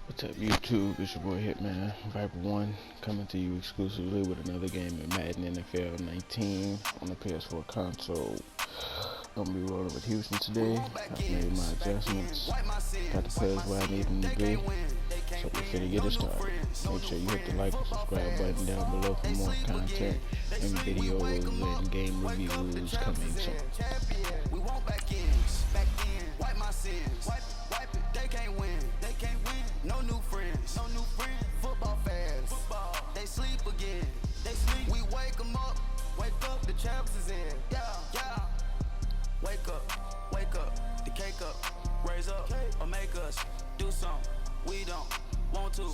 What's up, YouTube? It's your boy Hitman-Viper 1 coming to you exclusively with another game in Madden NFL 19 on the PS4 console. I'm gonna be rolling with Houston today. I've made my adjustments, got the players where I need them to be, so we're finna get it started. Make sure you hit the like and subscribe button down below for more content and videos and game reviews coming soon. We want back in, wipe my sins, wipe it, they can't win, no new friends, football fans, they sleep again, we wake them up, the champs is in, yeah, wake up, the cake up, raise up, or make us do something, we don't want to,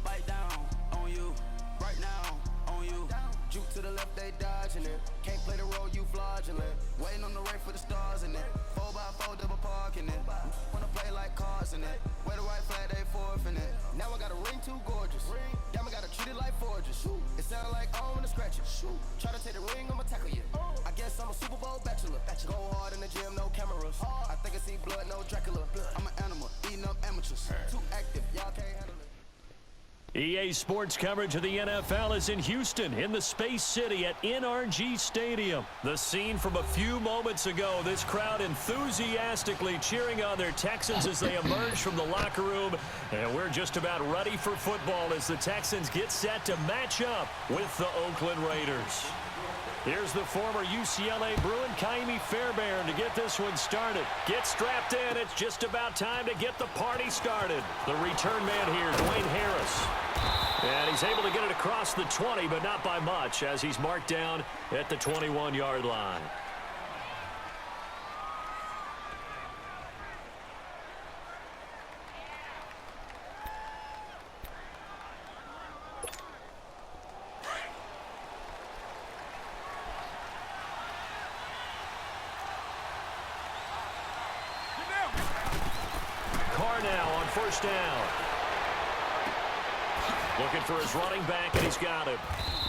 bite down on you, right now, on you, juke to the left, they dodging it, can't play the role, you fraudulent, waiting on the race for the stars in it, 4x4 double parking it, wanna play like cars in it, wear the white flag, they forfeit it, now I got a ring too gorgeous, damn I gotta treat it like forges, it sound like I wanna scratch it, try to take the ring, I'ma tackle you, I guess I'm a Super Bowl bachelor, go hard in the gym, no cameras, I think I see blood, no Dracula, I'm an animal, eating up amateurs, too active, y'all can't handle it. EA Sports coverage of the NFL is in Houston, in the Space City at NRG Stadium. The scene from a few moments ago, this crowd enthusiastically cheering on their Texans as they emerge from the locker room. And we're just about ready for football as the Texans get set to match up with the Oakland Raiders. Here's the former UCLA Bruin, Kaimi Fairbairn, to get this one started. Get strapped in. It's just about time to get the party started. The return man here, Dwayne Harris. And he's able to get it across the 20, but not by much, as he's marked down at the 21-yard line. Now on first down. Looking for his running back, and he's got him.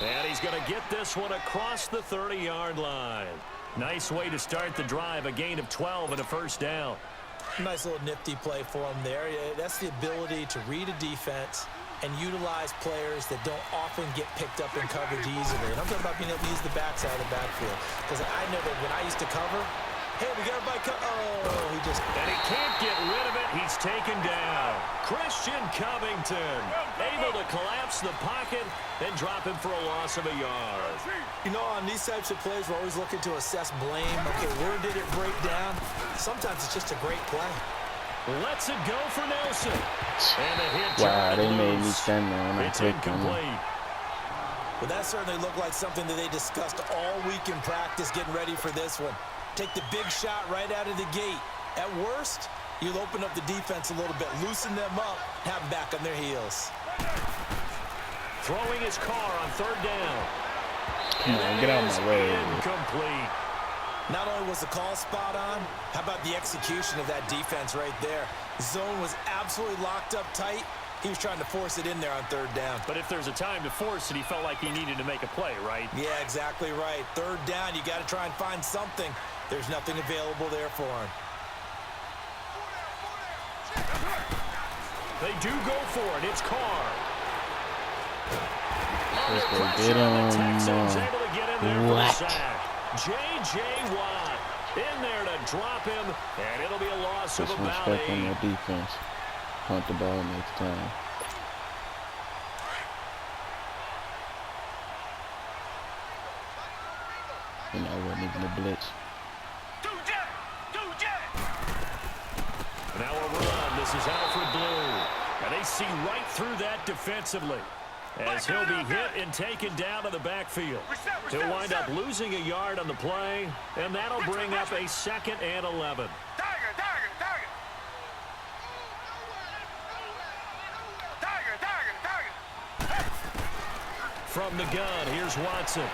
And he's going to get this one across the 30-yard line. Nice way to start the drive, a gain of 12 and a first down. Nice little nifty play for him there. That's the ability to read a defense and utilize players that don't often get picked up in coverage easily. And I'm talking about being able to use the backside of the backfield. Because I know that when I used to cover, hey, we got everybody oh, he just... And he can't get rid of it. He's taken down. Christian Covington able to collapse the pocket and drop him for a loss of a yard. You know, on these types of plays, we're always looking to assess blame. Okay, where did it break down? Sometimes it's just a great play. Lets it go for Nelson. And a hit. Wow, they made me stand there when I clicked on it. Well, that certainly looked like something that they discussed all week in practice, getting ready for this one. Take the big shot right out of the gate. At worst, you'll open up the defense a little bit, loosen them up, have them back on their heels. Throwing his car on third down. Come on, get out of my way. Incomplete. Not only was the call spot on, how about the execution of that defense right there? Zone was absolutely locked up tight. He was trying to force it in there on third down. But if there's a time to force it, he felt like he needed to make a play, right? Yeah, exactly right. Third down, you got to try and find something. There's nothing available there for him. They do go for it. It's Carr. Get on, Texans able to get in there for a what? sack. J.J. Watt in there to drop him, and it'll be a loss of about 8. Disrespect on their defense. Punt the ball next time. You know, it wasn't even a blitz. Now a run. This is Alfred Blue. And they see right through that defensively, as he'll be hit and taken down to the backfield. He'll wind up losing a yard on the play, and that'll bring up a 2nd and 11. From the gun, here's Watson.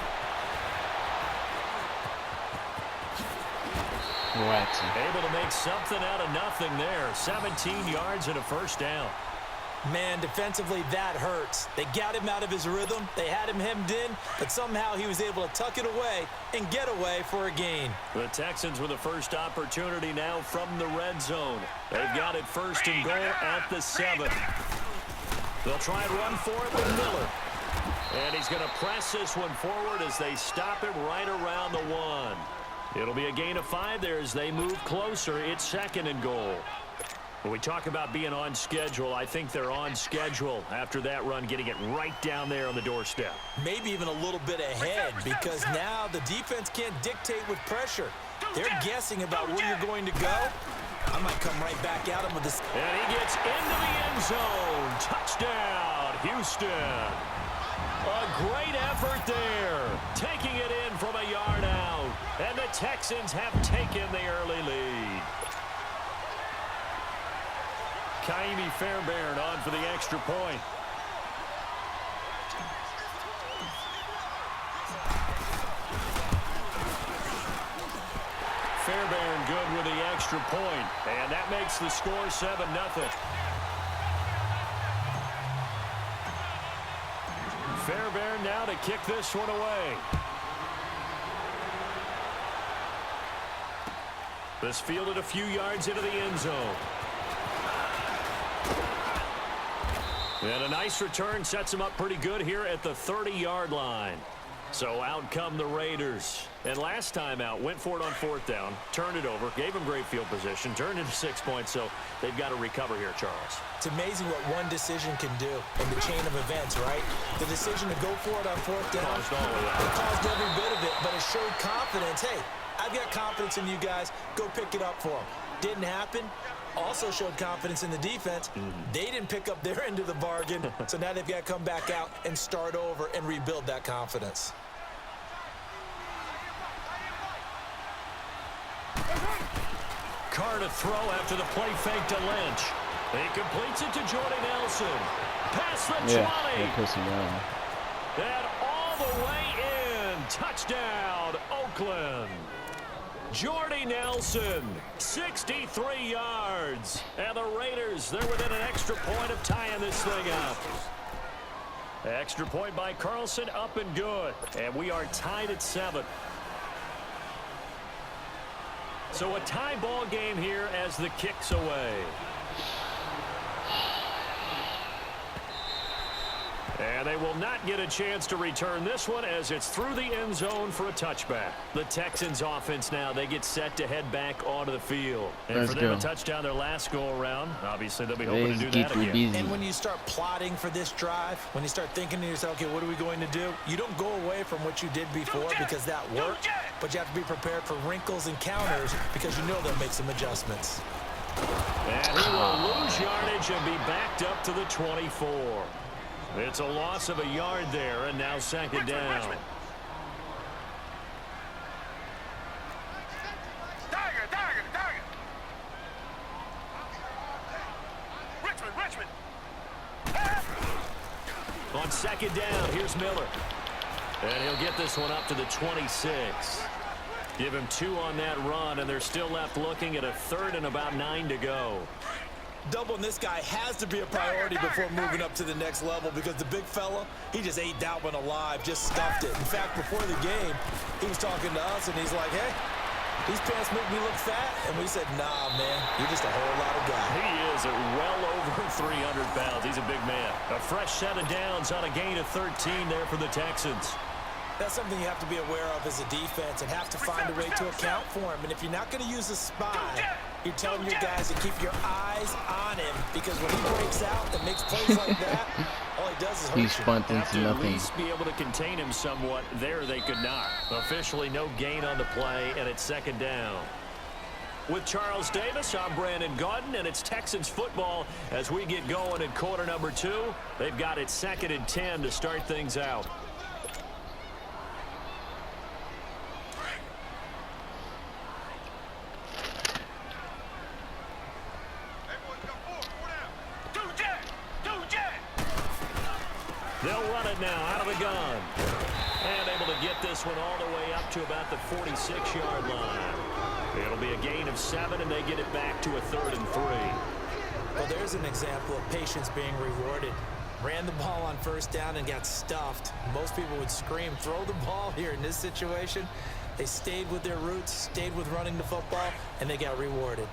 Able to make something out of nothing there. 17 yards and a first down. Man, defensively, that hurts. They got him out of his rhythm. They had him hemmed in, but somehow he was able to tuck it away and get away for a gain. The Texans with the first opportunity now from the red zone. They've got it 1st and goal at the 7. They'll try and run for it with Miller. And he's going to press this one forward as they stop him right around the 1. It'll be a gain of 5 there as they move closer. It's 2nd and goal. When we talk about being on schedule, I think they're on schedule after that run, getting it right down there on the doorstep. Maybe even a little bit ahead, because now the defense can't dictate with pressure. They're guessing about where you're going to go. I might come right back at him with this. And he gets into the end zone. Touchdown, Houston. A great effort there, taking it in from a yard out. And the Texans have taken the early lead. Kaimi Fairbairn on for the extra point. Fairbairn good with the extra point, and that makes the score 7-0. Fairbairn now to kick this one away. This fielded a few yards into the end zone. And a nice return sets him up pretty good here at the 30-yard line. So out come the Raiders. And last time out, went for it on 4th down, turned it over, gave them great field position, turned into 6 points, so they've got to recover here, Charles. It's amazing what one decision can do in the chain of events, right? The decision to go for it on 4th down, it caused every bit of it, but it showed confidence. Hey, I've got confidence in you guys. Go pick it up for them. Didn't happen. Also showed confidence in the defense. They didn't pick up their end of the bargain, so now they've got to come back out and start over and rebuild that confidence. Carr to throw after the play fake to Lynch. He completes it to Jordy Nelson. Past the 20. And all the way in. Touchdown, Oakland. Jordy Nelson, 63 yards. And the Raiders, they're within an extra point of tying this thing up. Extra point by Carlson, up and good. And we are tied at 7. So a tie ball game here as the kick's away. And they will not get a chance to return this one as it's through the end zone for a touchback. The Texans offense now, they get set to head back onto the field. And for them a touchdown their last go around, obviously they'll be hoping to do that again. And when you start plotting for this drive, when you start thinking to yourself, okay, what are we going to do? You don't go away from what you did before because that worked, but you have to be prepared for wrinkles and counters because you know they'll make some adjustments. And he will lose yardage and be backed up to the 24. It's a loss of a yard there, and now 2nd down. Richmond. On 2nd down, here's Miller. And he'll get this one up to the 26. Give him 2 on that run, and they're still left looking at a 3rd and about 9 to go. Doubling this guy has to be a priority before moving up to the next level because the big fella, he just ate that one alive, just stuffed it. In fact, before the game, he was talking to us, and he's like, hey, these pants make me look fat. And we said, nah, man, you're just a whole lot of guy. He is at well over 300 pounds. He's a big man. A fresh set of downs on a gain of 13 there for the Texans. That's something you have to be aware of as a defense and have to find a way to account for him. And if you're not going to use a spy, you're telling your guys to keep your eyes on him because when he breaks out and makes plays like that, all he does is hurt you. He's bunting to nothing. At least be able to contain him somewhat. There they could not. Officially no gain on the play, and it's 2nd down. With Charles Davis, I'm Brandon Gaudin, and it's Texans football as we get going in quarter number 2. They've got it 2nd and 10 to start things out. They'll run it now out of the gun. And able to get this one all the way up to about the 46-yard line. It'll be a gain of 7, and they get it back to a 3rd and 3. Well, there's an example of patience being rewarded. Ran the ball on 1st down and got stuffed. Most people would scream, throw the ball here. In this situation, they stayed with their roots, stayed with running the football, and they got rewarded.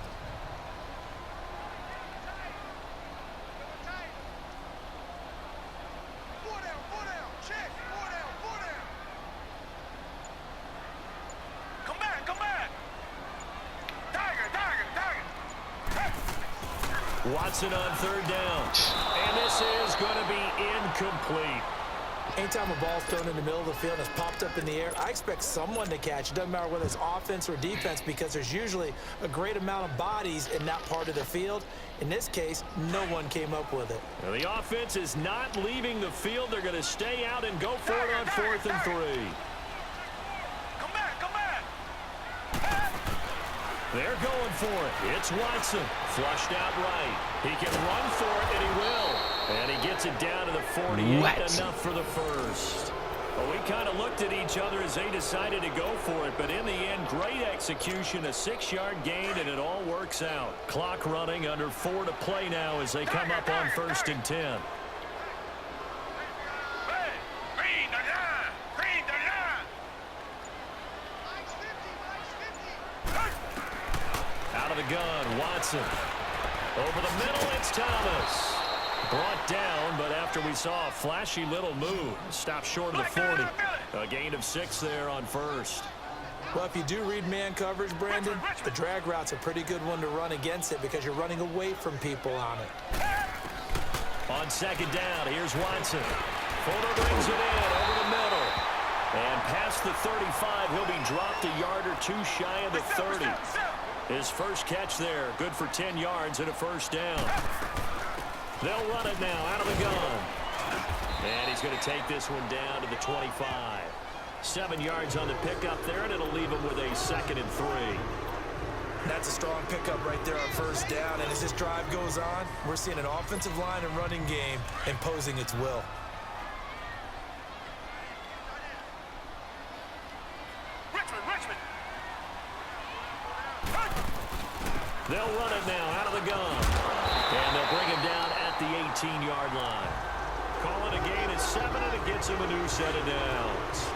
Watson on third down. And this is going to be incomplete. Anytime a ball's thrown in the middle of the field and it's popped up in the air, I expect someone to catch. It doesn't matter whether it's offense or defense, because there's usually a great amount of bodies in that part of the field. In this case, no one came up with it. Now, the offense is not leaving the field. They're going to stay out and go for it on 4th and 3. Come back. They're going for it. It's Watson. Flushed out right. He can run for it, and he will. And he gets it down to the 48. Watson. Enough for the first. Well, we kind of looked at each other as they decided to go for it, but in the end, great execution, a 6-yard gain, and it all works out. Clock running, under 4 to play now as they come up on 1st and 10. Out of the gun, Watson. Over the middle, it's Thomas. Brought down, but after we saw a flashy little move, stopped short of the 40. A gain of 6 there on 1st. Well, if you do read man coverage, Brandon, the drag route's a pretty good one to run against it because you're running away from people on it. On 2nd down, here's Watson. Fuller brings it in over the middle. And past the 35, he'll be dropped a yard or 2 shy of the 30. His first catch there, good for 10 yards and a 1st down. They'll run it now out of the gun. And he's going to take this one down to the 25. 7 yards on the pickup there, and it'll leave him with a 2nd and 3. That's a strong pickup right there on 1st down. And as this drive goes on, we're seeing an offensive line and running game imposing its will. Richmond. They'll run it now out of the gun. And they'll bring him down at the 18-yard line. Call it a gain of 7, and it gets him a new set of downs.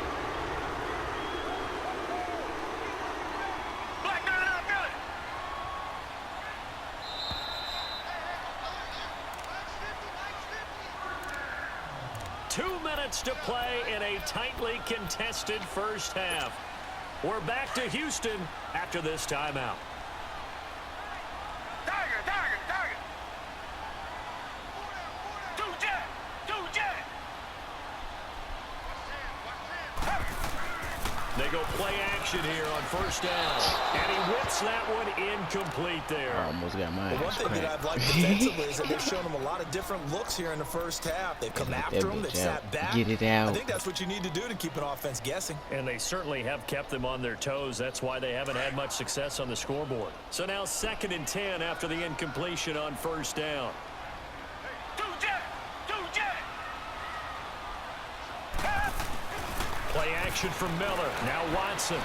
Black man out, Billy. 2 minutes to play in a tightly contested first half. We're back to Houston after this timeout. Target. Two jet. They go play action here on 1st down. And he whips that one incomplete there. I almost got my One ass thing that cracked. I've liked defensively is that they've shown him a lot of different looks here in the first half. They've come after him. They've sat back. Get it out. I think that's what you need to do to keep an offense guessing. And they certainly have kept them on their toes. That's why they haven't had much success on the scoreboard. So now 2nd and 10 after the incompletion on 1st down. Two jet. Play action from Miller. Now Watson.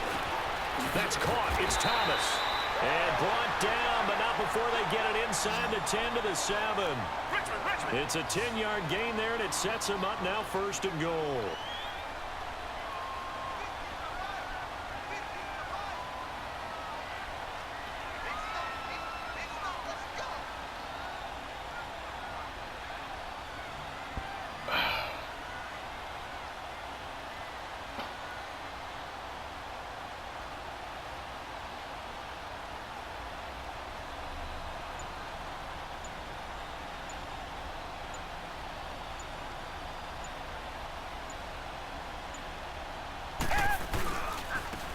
That's caught. It's Thomas. And brought down, but not before they get it inside the 10 to the 7. Richmond. It's a 10-yard gain there, and it sets them up now 1st and goal.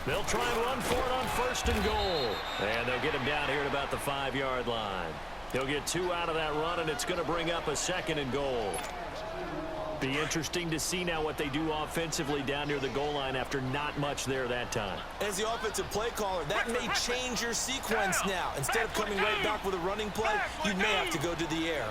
They'll try and run for it on 1st and goal. And they'll get him down here at about the 5-yard line. He'll get 2 out of that run, and it's going to bring up a 2nd and goal. Be interesting to see now what they do offensively down near the goal line after not much there that time. As the offensive play caller, that may change your sequence now. Instead of coming right back with a running play, you may have to go to the air.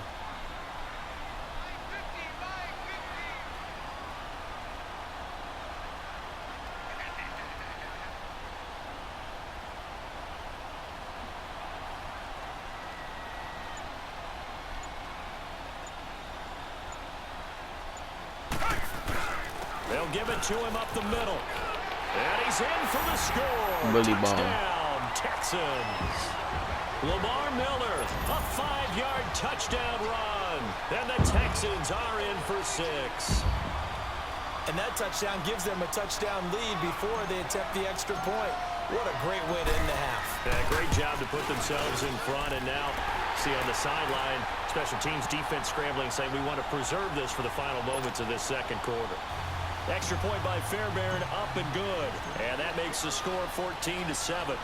They'll give it to him up the middle. And he's in for the score. Bully ball. Touchdown, Texans. Lamar Miller, a 5-yard touchdown run. And the Texans are in for 6. And that touchdown gives them a touchdown lead before they attempt the extra point. What a great way to end the half. Yeah, great job to put themselves in front, and now See on the sideline, special teams defense scrambling, saying we want to preserve this for the final moments of this second quarter. Extra point by Fairbairn, up and good. And that makes the score 14-7.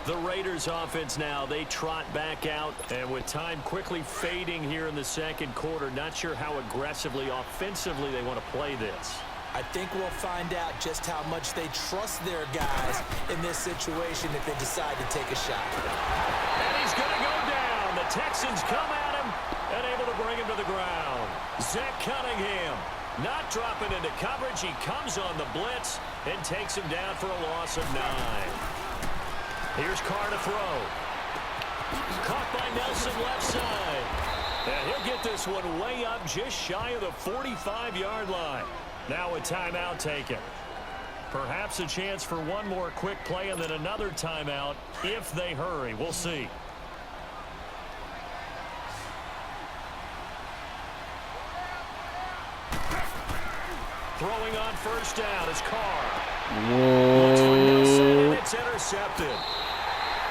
The Raiders offense now, they trot back out, and with time quickly fading here in the second quarter, not sure how aggressively, offensively they want to play this. I think we'll find out just how much they trust their guys in this situation if they decide to take a shot. And he's going to go down. The Texans come at him and able to bring him to the ground. Zach Cunningham not dropping into coverage. He comes on the blitz and takes him down for a loss of 9. Here's Carr to throw. Caught by Nelson left side. And he'll get this one way up just shy of the 45-yard line. Now a timeout taken. Perhaps a chance for one more quick play and then another timeout if they hurry. We'll see. Throwing on first down is Carr. Looks for Nelson, and it's intercepted.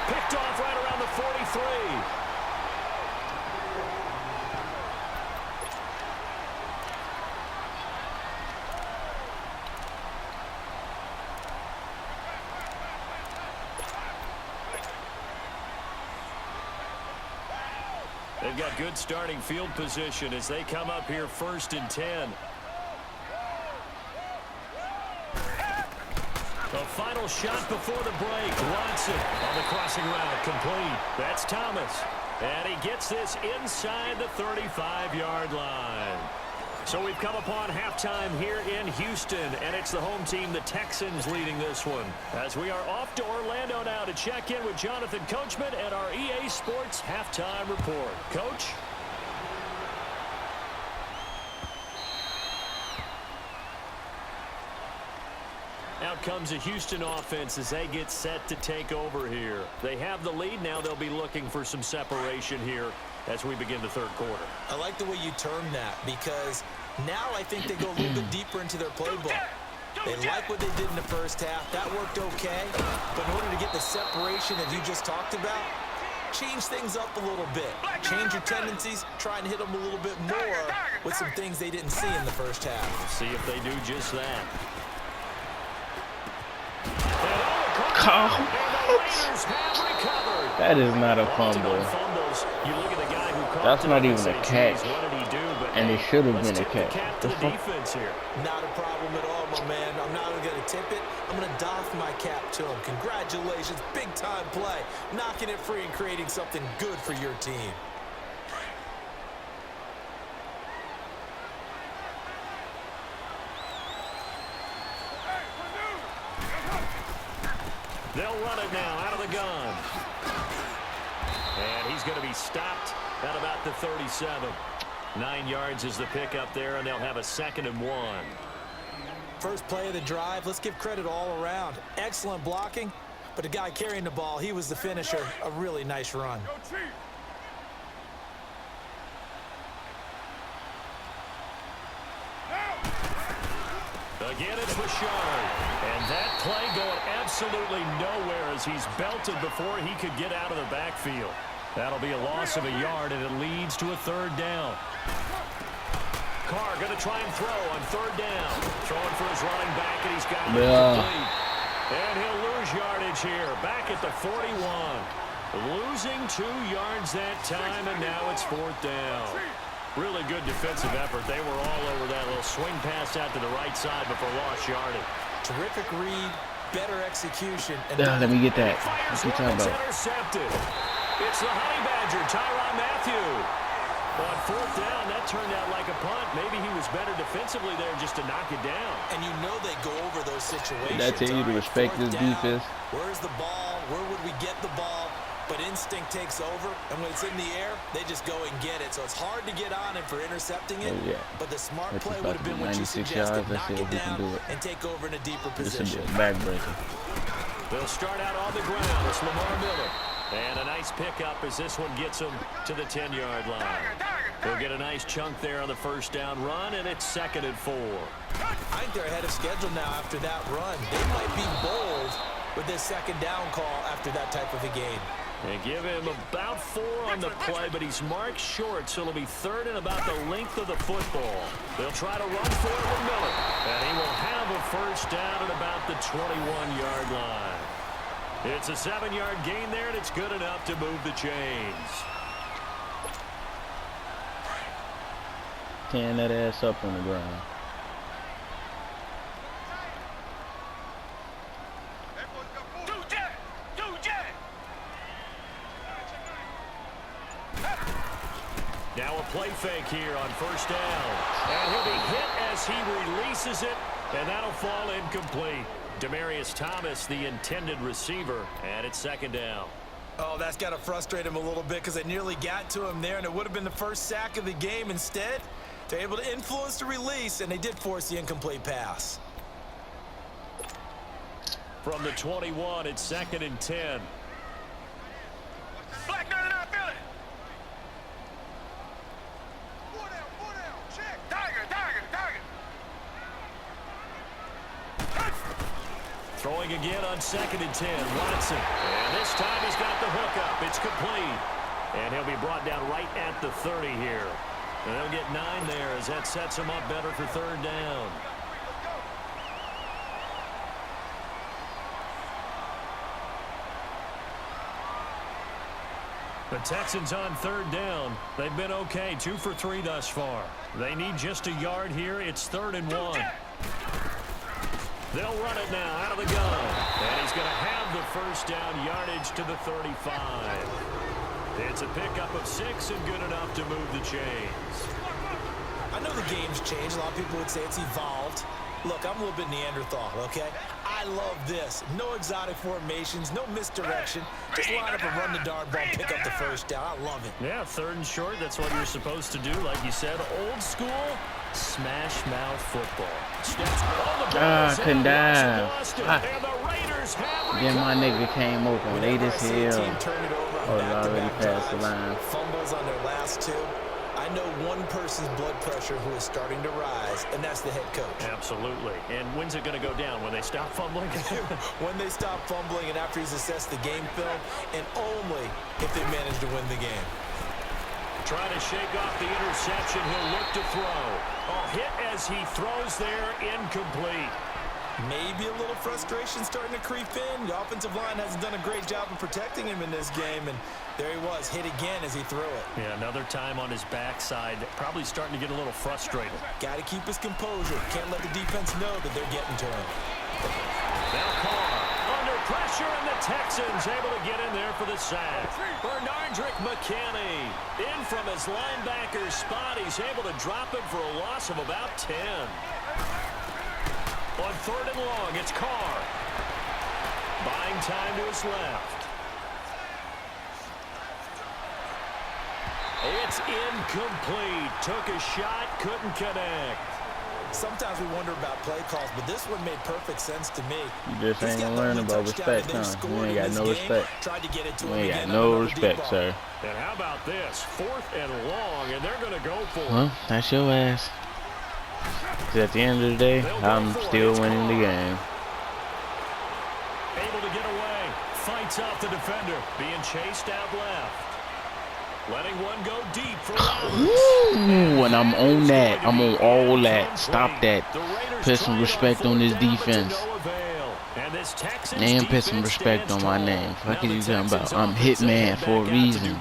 Picked off right around the 43. They've got good starting field position as they come up here 1st and 10. The final shot before the break. Watson on the crossing route, complete. That's Thomas. And he gets this inside the 35-yard line. So we've come upon halftime here in Houston, and it's the home team, the Texans, leading this one. As we are off to Orlando now to check in with Jonathan Coachman and our EA Sports halftime report. Coach? Out comes a Houston offense as they get set to take over here. They have the lead. Now they'll be looking for some separation here as we begin the third quarter. I like the way you term that because now I think they go a little bit deeper into their playbook. They like what they did in the first half. That worked okay. But in order to get the separation that you just talked about, change things up a little bit. Change your tendencies. Try and hit them a little bit more with some things they didn't see in the first half. See if they do just that. That is not a fumble. That's not even a catch. And it should have been a catch. Not a problem at all, my man. I'm not going to tip it. I'm going to doff my cap to him. Congratulations. Big time play. Knocking it free and creating something good for your team. They'll run it now out of the gun. And he's going to be stopped at about the 37. 9 yards is the pickup there, and they'll have a 2nd and 1. First play of the drive. Let's give credit all around. Excellent blocking, but the guy carrying the ball, he was the finisher. A really nice run. Again, it's Richard. And that play going absolutely nowhere as he's belted before he could get out of the backfield. That'll be a loss of a yard, and it leads to a 3rd down. Carr going to try and throw on 3rd down. Throwing for his running back, and he's got it complete. And he'll lose yardage here. Back at the 41. Losing 2 yards that time, and now it's 4th down. Really good defensive effort. They were all over that little swing pass out to the right side before lost yardage. Terrific read, better execution. And let me get that. What's he talking about? Intercepted. It's the Honey Badger, Tyrann Mathieu. On 4th down, that turned out like a punt. Maybe he was better defensively there just to knock it down. And you know they go over those situations. Did I tell you to respect this defense? Where's the ball? Where would we get the ball? But instinct takes over, and when it's in the air, they just go and get it. So it's hard to get on him for intercepting it. Oh, yeah. But the smart play would have been what you suggested. Knock it down and take over in a deeper position. This will be a backbreaker. They'll start out on the ground. It's Lamar Miller. And a nice pickup as this one gets him to the 10-yard line. He'll get a nice chunk there on the first down run, and it's 2nd and 4. I think they're ahead of schedule now after that run. They might be bold with this 2nd down call after that type of a game. They give him about 4 on the play, but he's marked short, so it'll be 3rd and about the length of the football. They'll try to run for it with Miller, and he will have a first down at about the 21-yard line. It's a 7-yard gain there, and it's good enough to move the chains. Tearing that ass up on the ground. Now a play fake here on first down. And he'll be hit as he releases it, and that'll fall incomplete. Demaryius Thomas, the intended receiver, and it's 2nd down. Oh, that's got to frustrate him a little bit because they nearly got to him there, and it would have been the first sack of the game. Instead, they're able to influence the release, and they did force the incomplete pass. From the 21, it's 2nd and 10. Black nerd and I feel it. Throwing again on 2nd and 10, Watson. And this time he's got the hook up. It's complete. And he'll be brought down right at the 30 here. And they'll get 9 there as that sets him up better for 3rd down. The Texans on 3rd down. They've been okay, 2 for 3 thus far. They need just a yard here. It's 3rd and 1. They'll run it now out of the gun. And he's going to have the first down, yardage to the 35. It's a pickup of 6 and good enough to move the chains. I know the game's changed. A lot of people would say it's evolved. Look, I'm a little bit Neanderthal, okay? I love this. No exotic formations, no misdirection. Just line up and run the darn ball, pick up the first down. I love it. Yeah, 3rd and short. That's what you're supposed to do. Like you said, old school smash mouth football. Couldn't dive. Then my nigga came open late as hell. Oh, he already passed the line. Fumbles on their last 2. I know one person's blood pressure who is starting to rise, and that's the head coach. Absolutely. And when's it going to go down? When they stop fumbling? When they stop fumbling and after he's assessed the game film, and only if they manage to win the game. Trying to shake off the interception. He'll look to throw. Oh, hit as he throws there, incomplete. Maybe a little frustration starting to creep in. The offensive line hasn't done a great job of protecting him in this game, and there he was, hit again as he threw it. Yeah, another time on his backside, probably starting to get a little frustrated. Got to keep his composure. Can't let the defense know that they're getting to him. Now Carr under pressure, and the Texans able to get in there for the sack. Bernardrick McKinney in from his linebacker spot. He's able to drop him for a loss of about 10. On 3rd and long, it's Carr. Buying time to his left. It's incomplete. Took a shot, couldn't connect. Sometimes we wonder about play calls, but this one made perfect sense to me. You just ain't gonna learn about respect, huh? You ain't got no respect. You ain't got no respect, sir. And how about this? 4th and long, and they're gonna go for it. Well, that's your ass. Because at the end of the day, I'm still winning the game. Able to get away. Fights off the defender. Being chased out left. Letting one go deep for Ooh, and I'm on that. I'm on all that. Stop that. Put some respect on this defense. And put some respect on my name. What are you talking about? I'm Hitman for a reason.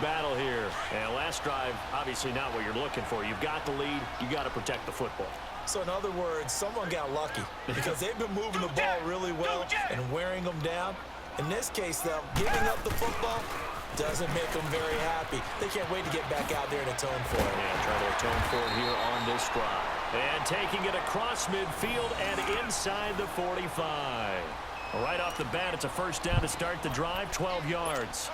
And last drive, obviously not what you're looking for. You've got the lead. You got to protect the football. So in other words, someone got lucky because they've been moving the ball really well and wearing them down. In this case, though, giving up the football doesn't make them very happy. They can't wait to get back out there and atone for it. Yeah, try to atone for it here on this drive. And taking it across midfield and inside the 45. Right off the bat, it's a first down to start the drive, 12 yards.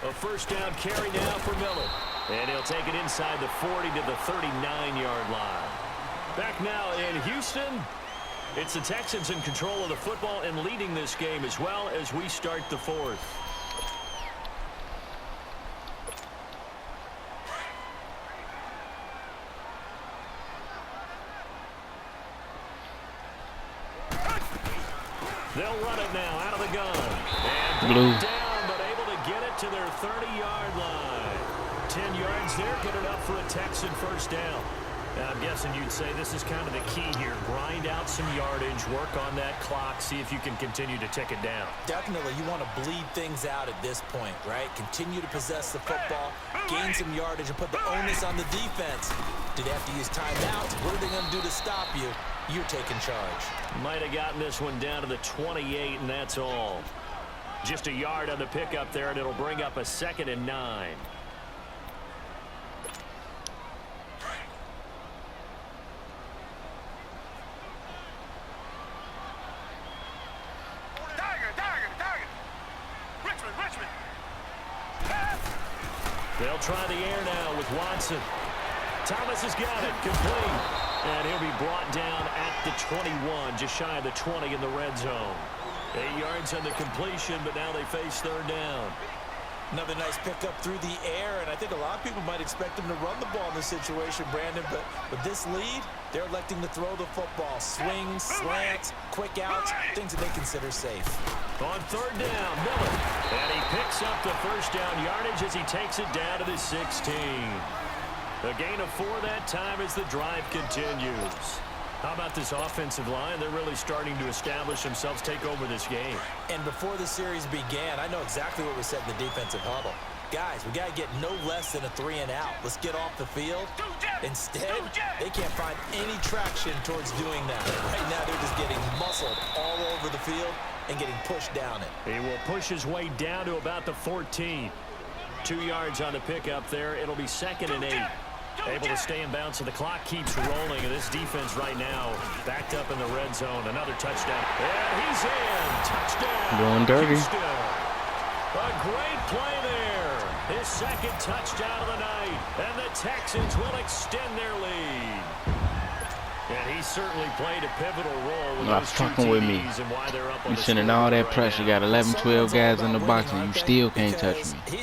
A first down carry now for Miller. And he'll take it inside the 40 to the 39-yard line. Back now in Houston. It's the Texans in control of the football and leading this game as well as we start the fourth. They'll run it now out of the gun. And Blue. Down, but able to get it to their 30-yard line. 10 yards there, get it up for a Texan first down. Now, I'm guessing you'd say this is kind of the key here. Grind out some yardage, work on that clock, see if you can continue to tick it down. Definitely, you want to bleed things out at this point, right? Continue to possess the football, gain some yardage, and put the onus on the defense. Do they have to use timeouts? What are they going to do to stop you? You're taking charge. Might have gotten this one down to the 28, and that's all. Just a yard on the pickup there, and it'll bring up a 2nd and 9. They'll try the air now with Watson. Thomas has got it, complete. And he'll be brought down at the 21, just shy of the 20 in the red zone. 8 yards on the completion, but now they face third down. Another nice pickup through the air, and I think a lot of people might expect him to run the ball in this situation, Brandon, but with this lead, they're electing to throw the football. Swings, slants, quick outs, things that they consider safe. On third down, Miller. And he picks up the first down yardage as he takes it down to the 16. A gain of 4 that time as the drive continues. How about this offensive line? They're really starting to establish themselves, take over this game. And before the series began, I know exactly what we said in the defensive huddle. Guys, we got to get no less than a 3-and-out. Let's get off the field. Instead, they can't find any traction towards doing that. Right now, they're just getting muscled all over the field and getting pushed down it. He will push his way down to about the 14. 2 yards on the pickup there. It'll be 2nd and 8. Able to stay in bounds, and the clock keeps rolling. And this defense right now backed up in the red zone. Another touchdown. And he's in. Touchdown. Going dirty. Houston. A great play there. His 2nd touchdown of the night. And the Texans will extend their lead. And he certainly played a pivotal role with those 2 fucking with me. TDs and why they're up on You the sending all that pressure. You got 11, 12 guys in the box, and you still can't touch me.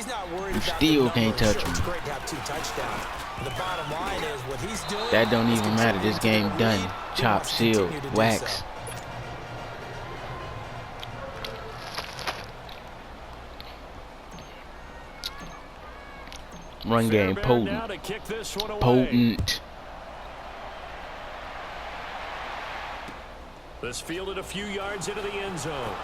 You still can't touch me. Great to have 2 touchdowns. The bottom line is what he's doing. That don't even matter. This game done. Chop, seal, wax. Run game potent. Potent. This fielded a few yards into the end zone.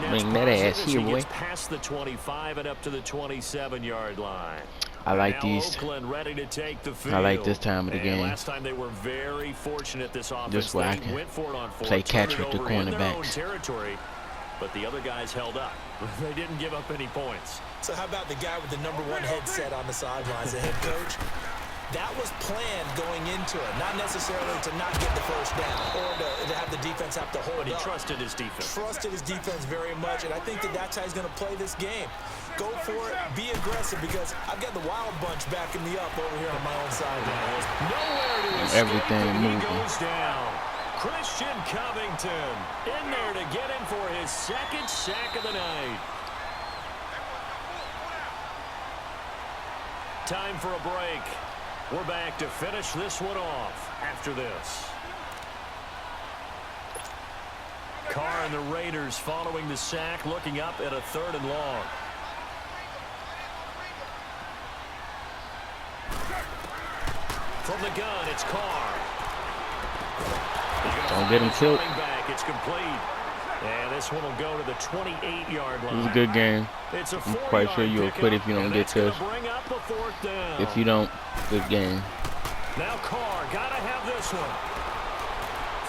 Bring that ass here, boy. Past the 25 and up to the 27-yard line. I like these. Oakland ready to take the field. I like this time of the game. Last time they were very fortunate this offense. Just where I can went for it on 4, play catch with the in their own cornerbacks. territory, but the other guys held up. They didn't give up any points. So how about the guy with the #1 headset on the sidelines, the head coach? That was planned going into it, not necessarily to not get the first down or to have the defense have to hold But he up. trusted his defense. Trusted his defense very much, and I think that that's how he's going to play this game. Go for it, be aggressive, because I've got the wild bunch backing me up over here on my own side. Nowhere to escape, Everything and he moving. goes down. Christian Covington in there to get him for his 2nd sack of the night. Time for a break. We're back to finish this one off after this. Carr and the Raiders following the sack, looking up at a 3rd and long. From the gun, it's Carr. Don't get him killed. Back. It's complete. And this one will go to the 28-yard line. It was a good game. It's a I'm quite sure you'll quit if you don't get touched. If you don't, good game. Now Carr, gotta have this one.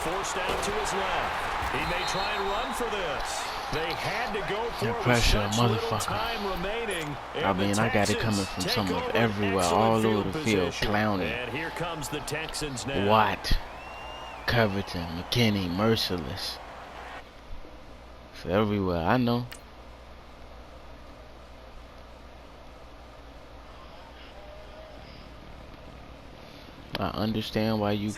Forced out to his left. He may try and run for this. They had to go for it. Pressure, with such little motherfucker. time remaining. I mean, I got it coming from some of everywhere, all over the field, clowning. And here comes the Texans now. Watt, Covington, McKinney, Merciless. For everywhere, I know. I understand why you